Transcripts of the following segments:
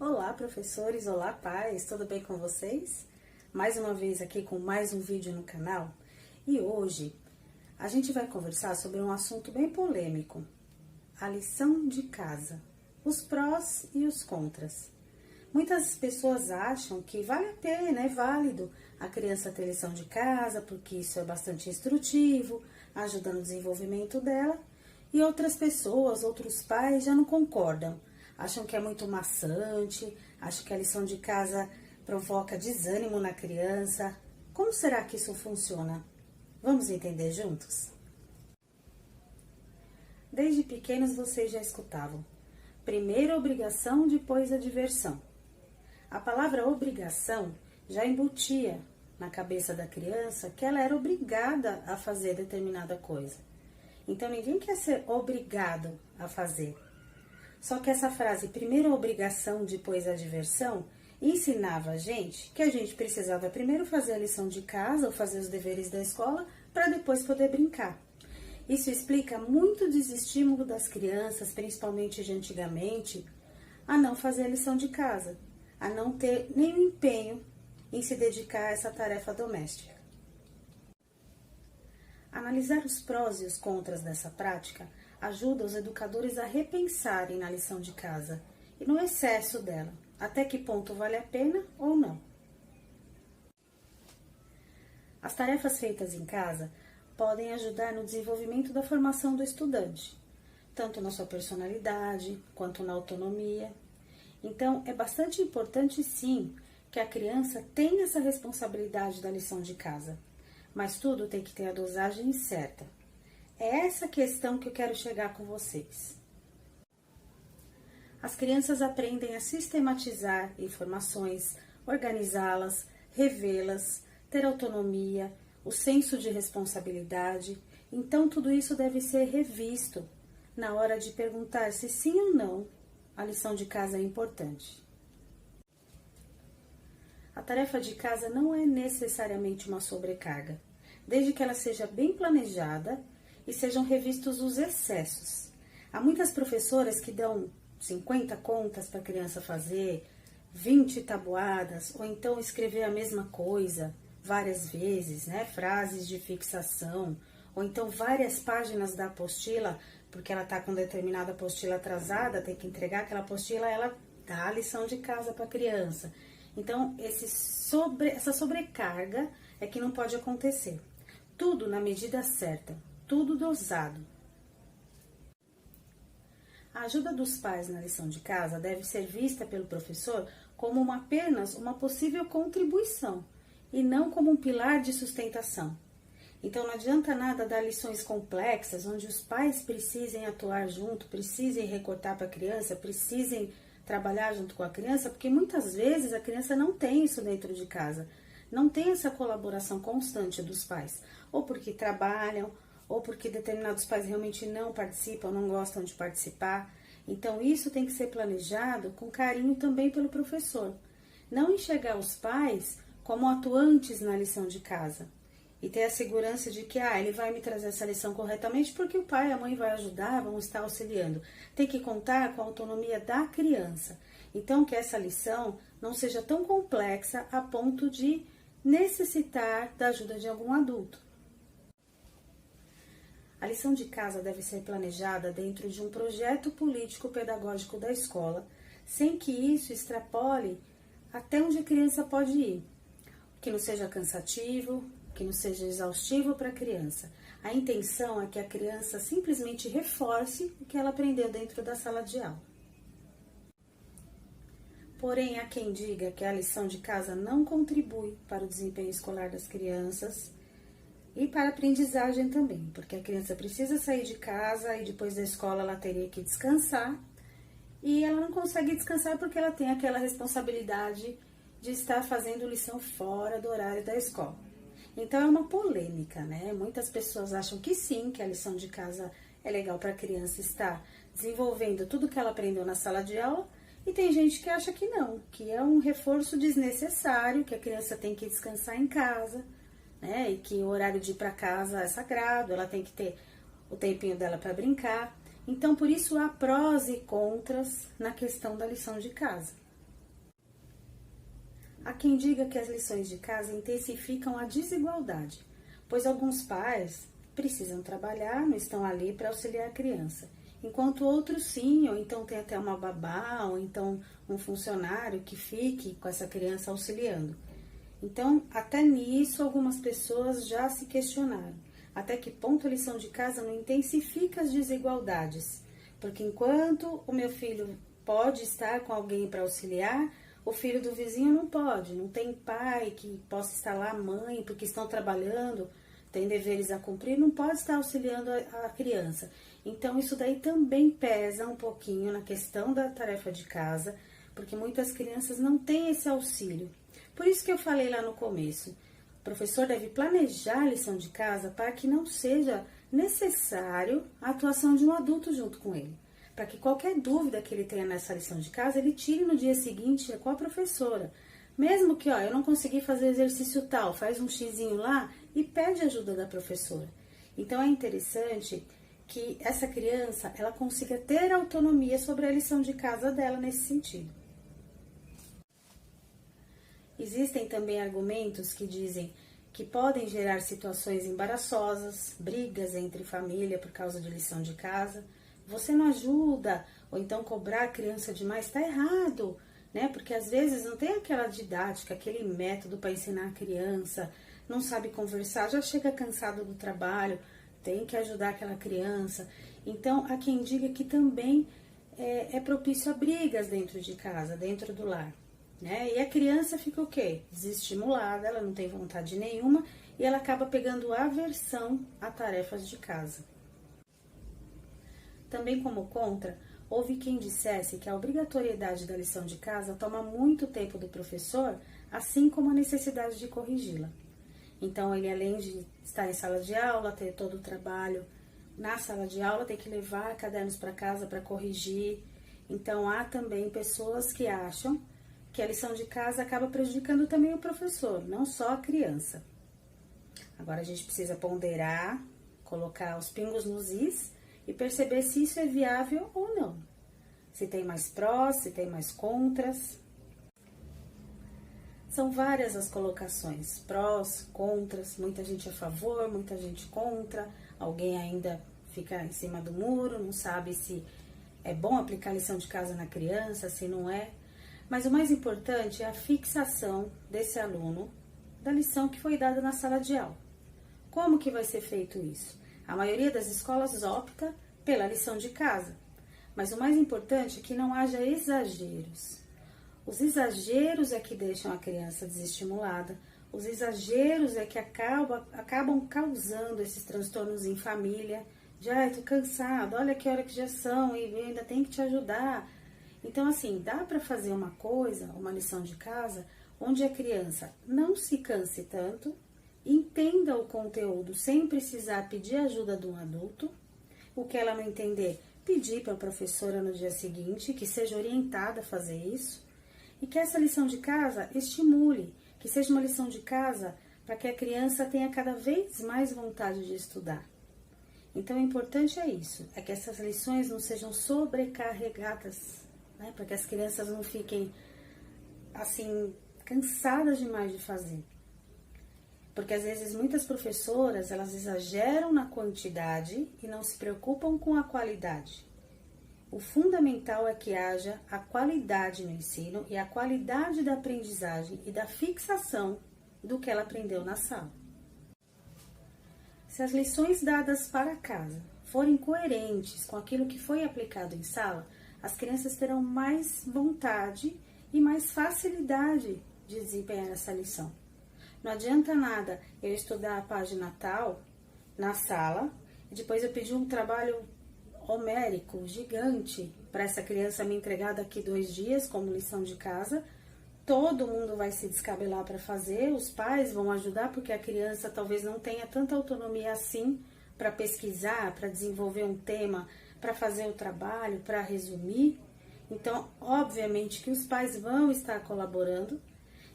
Olá, professores! Olá, pais! Tudo bem com vocês? Mais uma vez aqui com mais um vídeo no canal. E hoje a gente vai conversar sobre um assunto bem polêmico. A lição de casa. Os prós e os contras. Muitas pessoas acham que vale a pena, é válido a criança ter lição de casa, porque isso é bastante instrutivo, ajuda no desenvolvimento dela. E outras pessoas, outros pais já não concordam. Acham que é muito maçante, acham que a lição de casa provoca desânimo na criança. Como será que isso funciona? Vamos entender juntos? Desde pequenos vocês já escutavam. Primeiro a obrigação, depois a diversão. A palavra obrigação já embutia na cabeça da criança que ela era obrigada a fazer determinada coisa. Então ninguém quer ser obrigado a fazer. Só que essa frase, primeiro a obrigação, depois a diversão, ensinava a gente que a gente precisava primeiro fazer a lição de casa ou fazer os deveres da escola para depois poder brincar. Isso explica muito desestímulo das crianças, principalmente de antigamente, a não fazer a lição de casa, a não ter nenhum empenho em se dedicar a essa tarefa doméstica. Analisar os prós e os contras dessa prática ajuda os educadores a repensarem na lição de casa e no excesso dela, até que ponto vale a pena ou não. As tarefas feitas em casa podem ajudar no desenvolvimento da formação do estudante, tanto na sua personalidade quanto na autonomia. Então, é bastante importante sim que a criança tenha essa responsabilidade da lição de casa, mas tudo tem que ter a dosagem certa. É essa questão que eu quero chegar com vocês. As crianças aprendem a sistematizar informações, organizá-las, revê-las, ter autonomia, o senso de responsabilidade. Então, tudo isso deve ser revisto na hora de perguntar se sim ou não a lição de casa é importante. A tarefa de casa não é necessariamente uma sobrecarga, desde que ela seja bem planejada e sejam revistos os excessos. Há muitas professoras que dão 50 contas para a criança fazer, 20 tabuadas, ou então escrever a mesma coisa várias vezes, né? Frases de fixação, ou então várias páginas da apostila, porque ela está com determinada apostila atrasada, tem que entregar aquela apostila, ela dá a lição de casa para a criança. Então, essa sobrecarga é que não pode acontecer. Tudo na medida certa, tudo dosado. A ajuda dos pais na lição de casa deve ser vista pelo professor como apenas uma possível contribuição e não como um pilar de sustentação. Então não adianta nada dar lições complexas onde os pais precisem atuar junto, precisem recortar para a criança, precisem trabalhar junto com a criança, porque muitas vezes a criança não tem isso dentro de casa, não tem essa colaboração constante dos pais, ou porque trabalham, ou porque determinados pais realmente não participam, não gostam de participar. Então, isso tem que ser planejado com carinho também pelo professor. Não enxergar os pais como atuantes na lição de casa e ter a segurança de que ele vai me trazer essa lição corretamente porque o pai e a mãe vai ajudar, vão estar auxiliando. Tem que contar com a autonomia da criança. Então, que essa lição não seja tão complexa a ponto de necessitar da ajuda de algum adulto. A lição de casa deve ser planejada dentro de um projeto político-pedagógico da escola, sem que isso extrapole até onde a criança pode ir. Que não seja cansativo, que não seja exaustivo para a criança. A intenção é que a criança simplesmente reforce o que ela aprendeu dentro da sala de aula. Porém, há quem diga que a lição de casa não contribui para o desempenho escolar das crianças e para a aprendizagem também, porque a criança precisa sair de casa e depois da escola ela teria que descansar e ela não consegue descansar porque ela tem aquela responsabilidade de estar fazendo lição fora do horário da escola. Então é uma polêmica, né? Muitas pessoas acham que sim, que a lição de casa é legal para a criança estar desenvolvendo tudo que ela aprendeu na sala de aula, e tem gente que acha que não, que é um reforço desnecessário, que a criança tem que descansar em casa, né? E que o horário de ir para casa é sagrado, ela tem que ter o tempinho dela para brincar. Então, por isso há prós e contras na questão da lição de casa. Há quem diga que as lições de casa intensificam a desigualdade, pois alguns pais precisam trabalhar, não estão ali para auxiliar a criança, enquanto outros sim, ou então tem até uma babá, ou então um funcionário que fique com essa criança auxiliando. Então, até nisso, algumas pessoas já se questionaram. Até que ponto a lição de casa não intensifica as desigualdades? Porque enquanto o meu filho pode estar com alguém para auxiliar, o filho do vizinho não pode. Não tem pai que possa estar lá, mãe, porque estão trabalhando, tem deveres a cumprir, não pode estar auxiliando a criança. Então, isso daí também pesa um pouquinho na questão da tarefa de casa, porque muitas crianças não têm esse auxílio. Por isso que eu falei lá no começo, o professor deve planejar a lição de casa para que não seja necessário a atuação de um adulto junto com ele. Para que qualquer dúvida que ele tenha nessa lição de casa, ele tire no dia seguinte com a professora. Mesmo que, eu não consegui fazer exercício tal, faz um xizinho lá e pede ajuda da professora. Então, é interessante que essa criança, ela consiga ter autonomia sobre a lição de casa dela nesse sentido. Existem também argumentos que dizem que podem gerar situações embaraçosas, brigas entre família por causa de lição de casa. Você não ajuda, ou então cobrar a criança demais está errado, né? Porque às vezes não tem aquela didática, aquele método para ensinar a criança, não sabe conversar, já chega cansado do trabalho, tem que ajudar aquela criança. Então, há quem diga que também é propício a brigas dentro de casa, dentro do lar. Né? E a criança fica o quê? Desestimulada, ela não tem vontade nenhuma e ela acaba pegando aversão a tarefas de casa. Também como contra, houve quem dissesse que a obrigatoriedade da lição de casa toma muito tempo do professor, assim como a necessidade de corrigi-la. Então, ele além de estar em sala de aula, ter todo o trabalho na sala de aula, tem que levar cadernos para casa para corrigir. Então, há também pessoas que acham que a lição de casa acaba prejudicando também o professor, não só a criança. Agora a gente precisa ponderar, colocar os pingos nos is e perceber se isso é viável ou não. Se tem mais prós, se tem mais contras. São várias as colocações, prós, contras, muita gente a favor, muita gente contra, alguém ainda fica em cima do muro, não sabe se é bom aplicar a lição de casa na criança, se não é. Mas o mais importante é a fixação desse aluno da lição que foi dada na sala de aula. Como que vai ser feito isso? A maioria das escolas opta pela lição de casa, mas o mais importante é que não haja exageros. Os exageros é que deixam a criança desestimulada, os exageros é que acabam causando esses transtornos em família, tô cansado, olha que hora que já são e ainda tem que te ajudar. Então, assim, dá para fazer uma coisa, uma lição de casa, onde a criança não se canse tanto, entenda o conteúdo sem precisar pedir ajuda de um adulto. O que ela não entender, pedir para a professora no dia seguinte, que seja orientada a fazer isso. E que essa lição de casa estimule, que seja uma lição de casa para que a criança tenha cada vez mais vontade de estudar. Então, o importante é isso, é que essas lições não sejam sobrecarregadas, né, para que as crianças não fiquem, assim, cansadas demais de fazer. Porque, às vezes, muitas professoras, elas exageram na quantidade e não se preocupam com a qualidade. O fundamental é que haja a qualidade no ensino e a qualidade da aprendizagem e da fixação do que ela aprendeu na sala. Se as lições dadas para casa forem coerentes com aquilo que foi aplicado em sala, as crianças terão mais vontade e mais facilidade de desempenhar essa lição. Não adianta nada eu estudar a página tal na sala e depois eu pedir um trabalho homérico, gigante, para essa criança me entregar daqui 2 dias como lição de casa. Todo mundo vai se descabelar para fazer, os pais vão ajudar porque a criança talvez não tenha tanta autonomia assim para pesquisar, para desenvolver um tema, para fazer o trabalho, para resumir. Então, obviamente que os pais vão estar colaborando.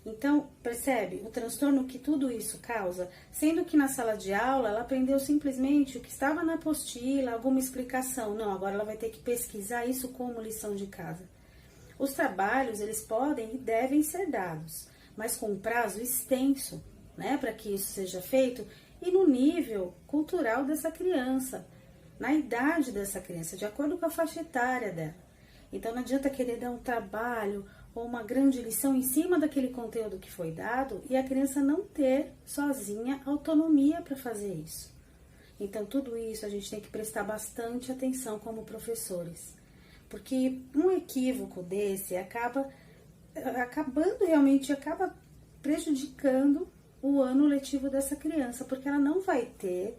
Então, percebe o transtorno que tudo isso causa? Sendo que na sala de aula ela aprendeu simplesmente o que estava na apostila, alguma explicação. Não, agora ela vai ter que pesquisar isso como lição de casa. Os trabalhos, eles podem e devem ser dados, mas com um prazo extenso, né, para que isso seja feito e no nível cultural dessa criança, na idade dessa criança, de acordo com a faixa etária dela. Então não adianta querer dar um trabalho ou uma grande lição em cima daquele conteúdo que foi dado e a criança não ter sozinha autonomia para fazer isso. Então tudo isso a gente tem que prestar bastante atenção como professores, porque um equívoco desse acaba prejudicando o ano letivo dessa criança, porque ela não vai ter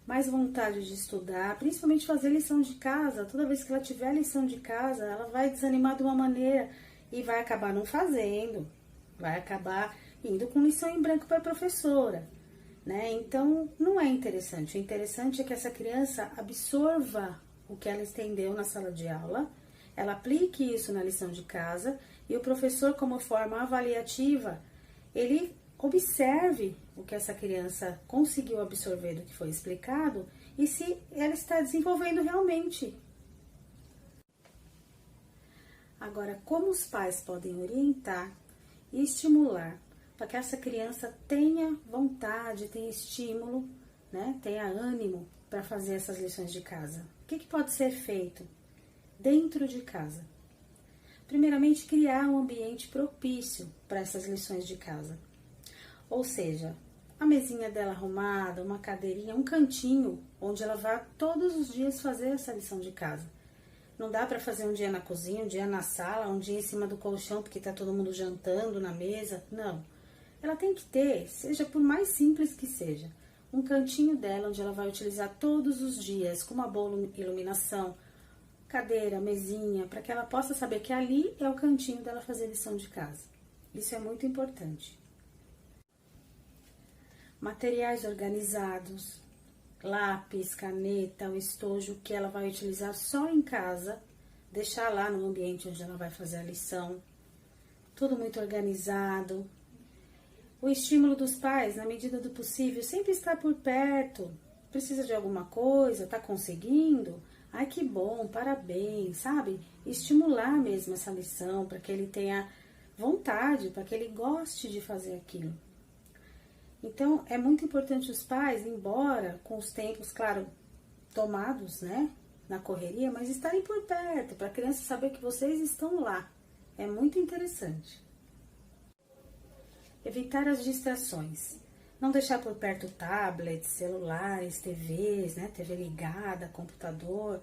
mais vontade de estudar, principalmente fazer lição de casa. Toda vez que ela tiver lição de casa, ela vai desanimar de uma maneira e vai acabar não fazendo, vai acabar indo com lição em branco para a professora, né? Então, não é interessante. O interessante é que essa criança absorva o que ela entendeu na sala de aula, ela aplique isso na lição de casa e o professor, como forma avaliativa, ele observe o que essa criança conseguiu absorver do que foi explicado e se ela está desenvolvendo realmente. Agora, como os pais podem orientar e estimular para que essa criança tenha vontade, tenha estímulo, né, tenha ânimo para fazer essas lições de casa? O que pode ser feito dentro de casa? Primeiramente, criar um ambiente propício para essas lições de casa. Ou seja, a mesinha dela arrumada, uma cadeirinha, um cantinho onde ela vai todos os dias fazer essa lição de casa. Não dá para fazer um dia na cozinha, um dia na sala, um dia em cima do colchão porque está todo mundo jantando na mesa. Não. Ela tem que ter, seja por mais simples que seja, um cantinho dela onde ela vai utilizar todos os dias com uma boa iluminação, cadeira, mesinha, para que ela possa saber que ali é o cantinho dela fazer lição de casa. Isso é muito importante. Materiais organizados, lápis, caneta, o estojo que ela vai utilizar só em casa, deixar lá no ambiente onde ela vai fazer a lição, tudo muito organizado. O estímulo dos pais, na medida do possível, sempre estar por perto. Precisa de alguma coisa, tá conseguindo? Ai, que bom, parabéns, sabe? Estimular mesmo essa lição para que ele tenha vontade, para que ele goste de fazer aquilo. Então, é muito importante os pais, embora com os tempos, claro, tomados, né, na correria, mas estarem por perto, para a criança saber que vocês estão lá. É muito interessante. Evitar as distrações. Não deixar por perto tablets, celulares, TVs, né, TV ligada, computador.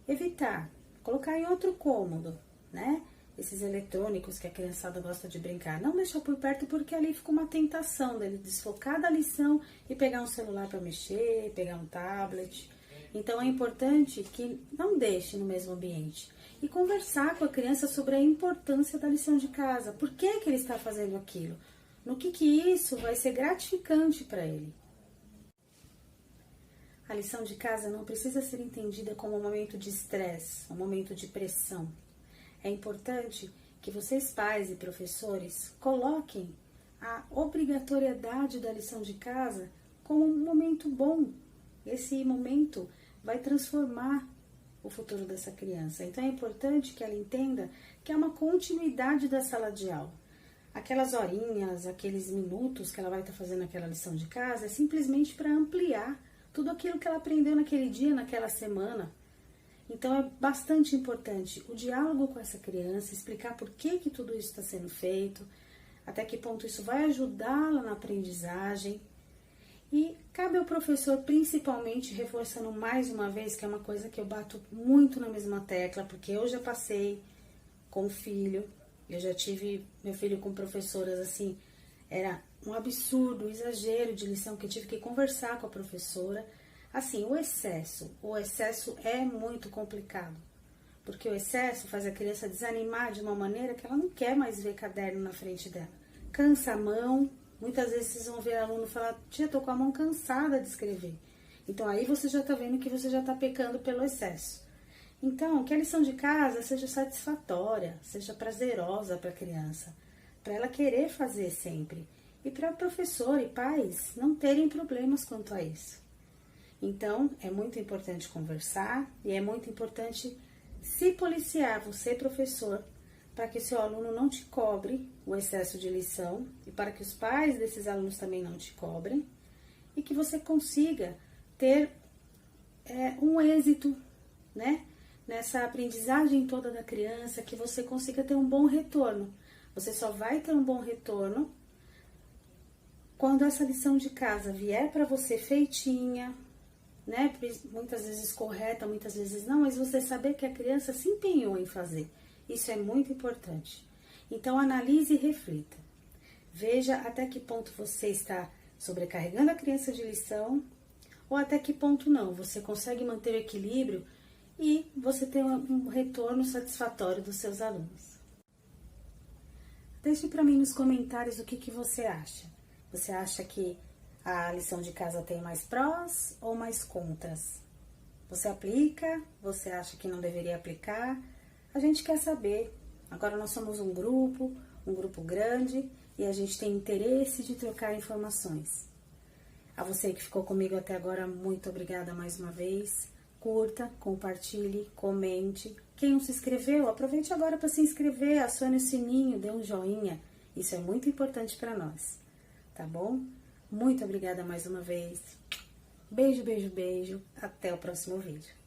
Evitar. Colocar em outro cômodo, né? Esses eletrônicos que a criançada gosta de brincar. Não deixar por perto porque ali fica uma tentação dele desfocar da lição e pegar um celular para mexer, pegar um tablet. Então é importante que não deixe no mesmo ambiente. E conversar com a criança sobre a importância da lição de casa. Por que ele está fazendo aquilo? No que isso vai ser gratificante para ele. A lição de casa não precisa ser entendida como um momento de estresse, um momento de pressão. É importante que vocês, pais e professores, coloquem a obrigatoriedade da lição de casa como um momento bom. Esse momento vai transformar o futuro dessa criança. Então é importante que ela entenda que é uma continuidade da sala de aula. Aquelas horinhas, aqueles minutos que ela vai estar fazendo aquela lição de casa é simplesmente para ampliar tudo aquilo que ela aprendeu naquele dia, naquela semana. Então é bastante importante o diálogo com essa criança, explicar por que tudo isso está sendo feito, até que ponto isso vai ajudá-la na aprendizagem. E cabe ao professor, principalmente, reforçando mais uma vez, que é uma coisa que eu bato muito na mesma tecla, porque eu já passei com o filho, eu já tive meu filho com professoras assim, era um absurdo, um exagero de lição que eu tive que conversar com a professora. Assim, o excesso é muito complicado, porque o excesso faz a criança desanimar de uma maneira que ela não quer mais ver caderno na frente dela. Cansa a mão, muitas vezes vocês vão ver aluno falar, tia, tô com a mão cansada de escrever. Então aí você já tá vendo que você já tá pecando pelo excesso. Então, que a lição de casa seja satisfatória, seja prazerosa para a criança, para ela querer fazer sempre. E para o professor e pais não terem problemas quanto a isso. Então, é muito importante conversar e é muito importante se policiar, você professor, para que seu aluno não te cobre o excesso de lição e para que os pais desses alunos também não te cobrem e que você consiga ter um êxito, né? Nessa aprendizagem toda da criança, que você consiga ter um bom retorno. Você só vai ter um bom retorno quando essa lição de casa vier para você feitinha, né? Muitas vezes correta, muitas vezes não, mas você saber que a criança se empenhou em fazer. Isso é muito importante. Então, analise e reflita. Veja até que ponto você está sobrecarregando a criança de lição ou até que ponto não. Você consegue manter o equilíbrio e você tem um retorno satisfatório dos seus alunos. Deixe para mim nos comentários o que você acha. Você acha que a lição de casa tem mais prós ou mais contras? Você aplica? Você acha que não deveria aplicar? A gente quer saber. Agora nós somos um grupo grande, e a gente tem interesse de trocar informações. A você que ficou comigo até agora, muito obrigada mais uma vez. Curta, compartilhe, comente. Quem não se inscreveu, aproveite agora para se inscrever, acione o sininho, dê um joinha. Isso é muito importante para nós, tá bom? Muito obrigada mais uma vez. Beijo, beijo, beijo. Até o próximo vídeo.